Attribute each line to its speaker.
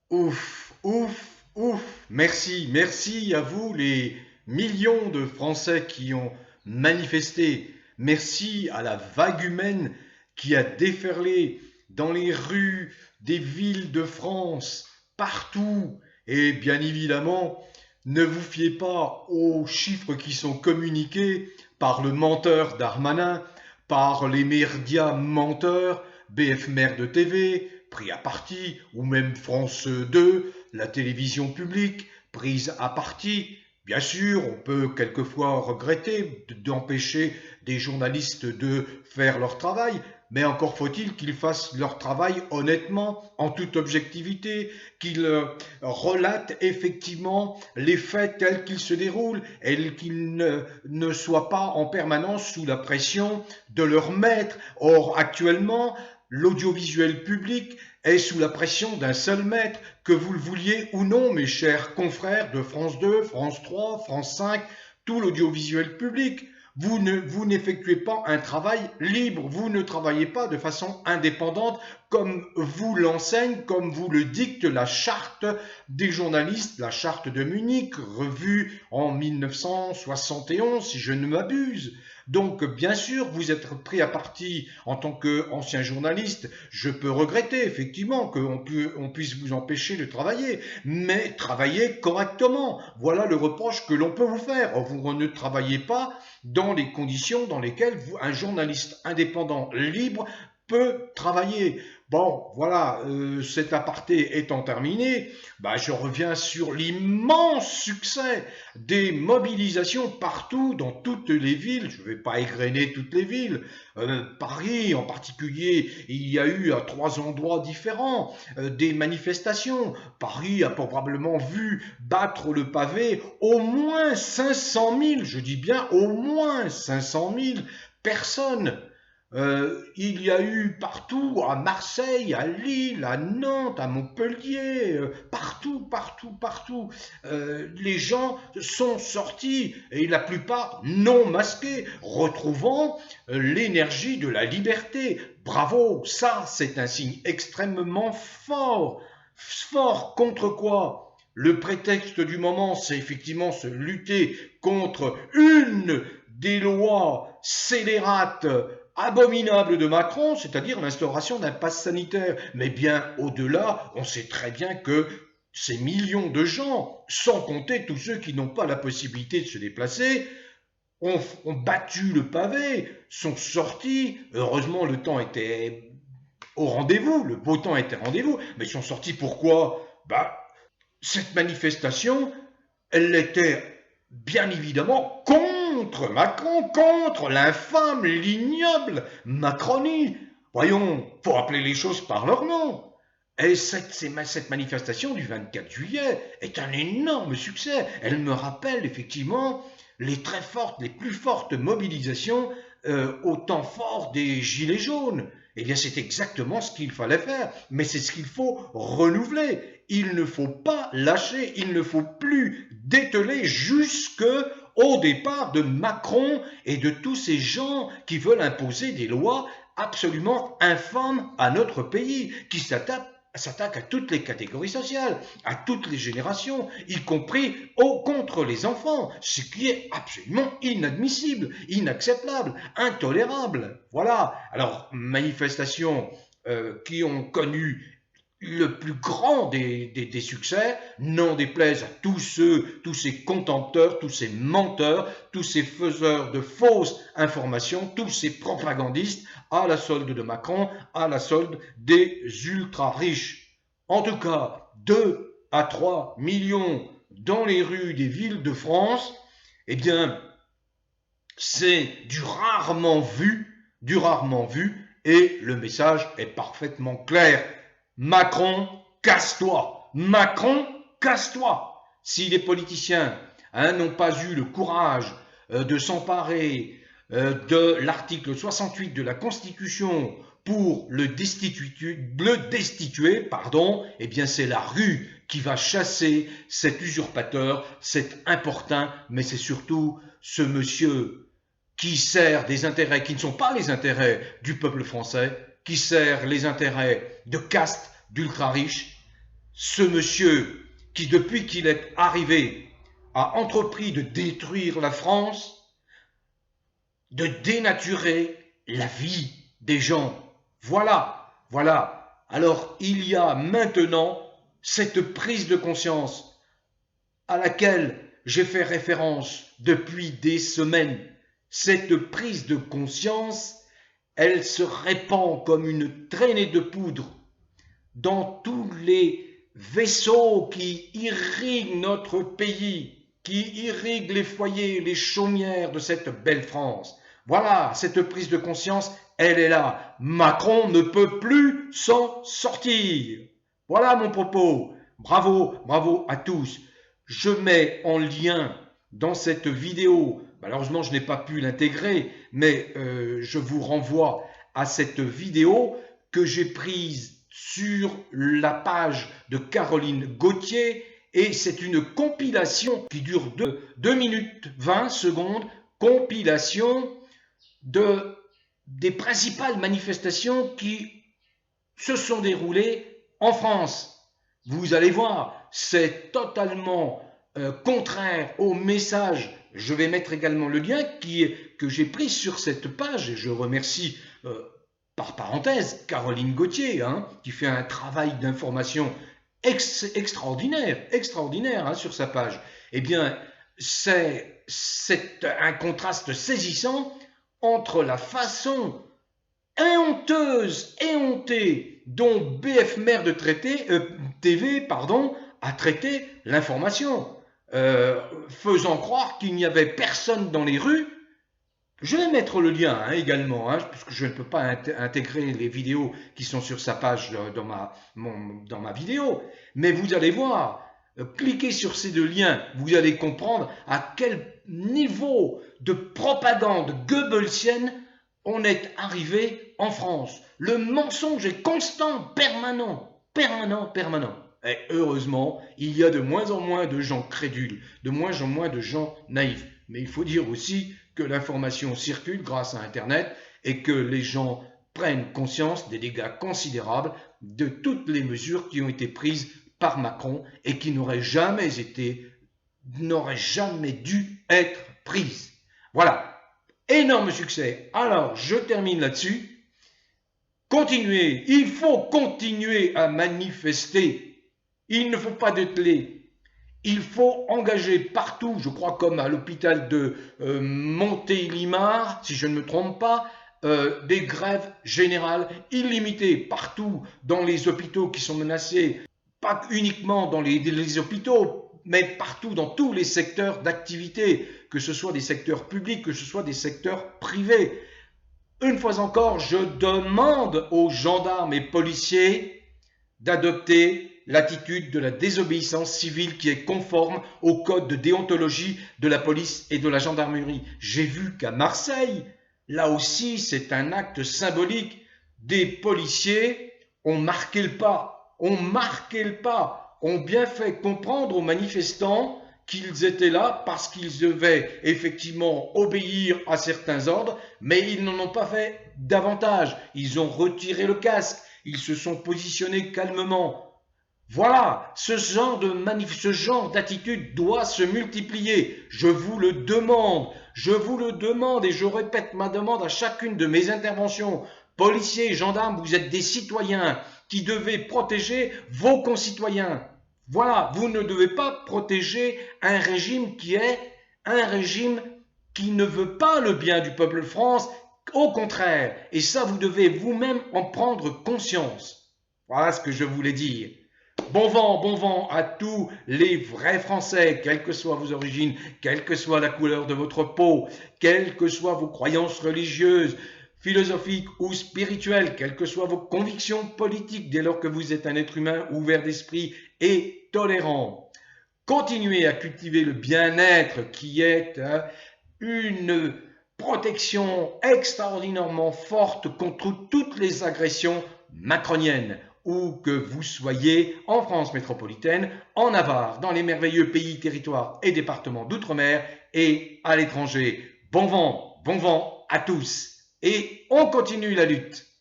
Speaker 1: Ouf, ouf, ouf. Merci, merci à vous les millions de Français qui ont manifesté. Merci à la vague humaine qui a déferlé dans les rues des villes de France, partout. Et bien évidemment, ne vous fiez pas aux chiffres qui sont communiqués par le menteur Darmanin, par les médias menteurs, BF Mère de TV, pris à partie, ou même France 2, la télévision publique, prise à partie. Bien sûr, on peut quelquefois regretter d'empêcher des journalistes de faire leur travail, mais encore faut-il qu'ils fassent leur travail honnêtement, en toute objectivité, qu'ils relatent effectivement les faits tels qu'ils se déroulent et qu'ils ne soient pas en permanence sous la pression de leur maître. Or, actuellement, l'audiovisuel public est sous la pression d'un seul maître, que vous le vouliez ou non, mes chers confrères de France 2, France 3, France 5, tout l'audiovisuel public. Vous n'effectuez pas un travail libre, vous ne travaillez pas de façon indépendante comme vous l'enseigne, comme vous le dicte la charte des journalistes, la charte de Munich, revue en 1971, si je ne m'abuse. Donc, bien sûr, vous êtes pris à partie en tant qu'ancien journaliste. Je peux regretter, effectivement, qu'on puisse vous empêcher de travailler, mais travaillez correctement. Voilà le reproche que l'on peut vous faire. Vous ne travaillez pas dans les conditions dans lesquelles un journaliste indépendant, libre, peut travailler. Bon, voilà, cet aparté étant terminé, je reviens sur l'immense succès des mobilisations partout, dans toutes les villes. Je ne vais pas égrener toutes les villes. Paris en particulier, il y a eu à 3 endroits différents des manifestations. Paris a probablement vu battre le pavé au moins 500 000, je dis bien au moins 500 000 personnes. Il y a eu partout, à Marseille, à Lille, à Nantes, à Montpellier, partout, partout, partout. Les gens sont sortis, et la plupart non masqués, retrouvant l'énergie de la liberté. Bravo, ça c'est un signe extrêmement fort. Fort contre quoi? Le prétexte du moment, c'est effectivement se lutter contre une des lois scélérates abominable de Macron, c'est-à-dire l'instauration d'un pass sanitaire. Mais bien au-delà, on sait très bien que ces millions de gens, sans compter tous ceux qui n'ont pas la possibilité de se déplacer, ont battu le pavé, sont sortis. Heureusement, le temps était au rendez-vous, le beau temps était au rendez-vous, mais ils sont sortis pourquoi? Cette manifestation, elle était bien évidemment contre Macron, contre l'infâme, l'ignoble Macronie. Voyons, faut appeler les choses par leur nom. Et cette manifestation du 24 juillet est un énorme succès. Elle me rappelle effectivement les très fortes, les plus fortes mobilisations au temps fort des Gilets jaunes. Eh bien, c'est exactement ce qu'il fallait faire, mais c'est ce qu'il faut renouveler. Il ne faut pas lâcher, il ne faut plus dételer jusque au départ de Macron et de tous ces gens qui veulent imposer des lois absolument infâmes à notre pays, qui s'attaque à toutes les catégories sociales, à toutes les générations, y compris contre les enfants, ce qui est absolument inadmissible, inacceptable, intolérable. Voilà. Alors, manifestations qui ont connu le plus grand des succès, n'en déplaise à tous ces contempteurs, tous ces menteurs, tous ces faiseurs de fausses informations, tous ces propagandistes, à la solde de Macron, à la solde des ultra riches. En tout cas, 2 à 3 millions dans les rues des villes de France, eh bien, c'est du rarement vu, et le message est parfaitement clair. Macron, casse-toi. Macron, casse-toi. Si les politiciens n'ont pas eu le courage de s'emparer de l'article 68 de la Constitution pour le destituer, eh bien c'est la rue qui va chasser cet usurpateur, cet importun, mais c'est surtout ce monsieur qui sert des intérêts qui ne sont pas les intérêts du peuple français, qui sert les intérêts de castes d'ultra riches. ce monsieur qui, depuis qu'il est arrivé, a entrepris de détruire la France, de dénaturer la vie des gens. Voilà, voilà. Alors il y a maintenant cette prise de conscience à laquelle j'ai fait référence depuis des semaines. Cette prise de conscience, elle se répand comme une traînée de poudre dans tous les vaisseaux qui irriguent notre pays, qui irriguent les foyers, les chaumières de cette belle France. Voilà, cette prise de conscience, elle est là. Macron ne peut plus s'en sortir. Voilà mon propos. Bravo, bravo à tous. Je mets en lien dans cette vidéo, malheureusement je n'ai pas pu l'intégrer, mais je vous renvoie à cette vidéo que j'ai prise sur la page de Caroline Gauthier, et c'est une compilation qui dure 2 minutes 20 secondes, compilation des principales manifestations qui se sont déroulées en France. Vous allez voir, c'est totalement contraire au message. Je vais mettre également le lien que j'ai pris sur cette page, et je remercie par parenthèse Caroline Gauthier, qui fait un travail d'information extraordinaire sur sa page. Eh bien, c'est un contraste saisissant entre la façon éhontée dont BF Mer de TV a traité l'information, faisant croire qu'il n'y avait personne dans les rues. Je vais mettre le lien également, puisque je ne peux pas intégrer les vidéos qui sont sur sa page dans ma vidéo, mais vous allez voir, cliquez sur ces 2 liens, vous allez comprendre à quel niveau de propagande goebbelsienne on est arrivé en France. Le mensonge est constant, permanent. Et heureusement, il y a de moins en moins de gens crédules, de moins en moins de gens naïfs. Mais il faut dire aussi que l'information circule grâce à Internet et que les gens prennent conscience des dégâts considérables de toutes les mesures qui ont été prises par Macron et qui n'auraient jamais dû être prises. Voilà. Énorme succès. Alors, je termine là-dessus. Continuez. Il faut continuer à manifester. Il ne faut pas dételer. Il faut engager partout, je crois comme à l'hôpital de Montélimar, si je ne me trompe pas, des grèves générales illimitées partout dans les hôpitaux qui sont menacés, pas uniquement dans les hôpitaux, mais partout dans tous les secteurs d'activité, que ce soit des secteurs publics, que ce soit des secteurs privés. Une fois encore, je demande aux gendarmes et policiers d'adopter l'attitude de la désobéissance civile qui est conforme au code de déontologie de la police et de la gendarmerie. J'ai vu qu'à Marseille, là aussi c'est un acte symbolique, des policiers ont marqué le pas, ont bien fait comprendre aux manifestants qu'ils étaient là parce qu'ils devaient effectivement obéir à certains ordres, mais ils n'en ont pas fait davantage. Ils ont retiré le casque, ils se sont positionnés calmement. Voilà, ce genre d'attitude doit se multiplier. Je vous le demande et je répète ma demande à chacune de mes interventions. Policiers, gendarmes, vous êtes des citoyens qui devez protéger vos concitoyens. Voilà, vous ne devez pas protéger un régime qui ne veut pas le bien du peuple de France, au contraire. Et ça, vous devez vous-même en prendre conscience. Voilà ce que je voulais dire. Bon vent à tous les vrais Français, quelles que soient vos origines, quelle que soit la couleur de votre peau, quelles que soient vos croyances religieuses, philosophiques ou spirituelles, quelles que soient vos convictions politiques, dès lors que vous êtes un être humain ouvert d'esprit et tolérant. Continuez à cultiver le bien-être qui est une protection extraordinairement forte contre toutes les agressions macroniennes. Où que vous soyez, en France métropolitaine, en Navarre, dans les merveilleux pays, territoires et départements d'outre-mer et à l'étranger. Bon vent à tous et on continue la lutte.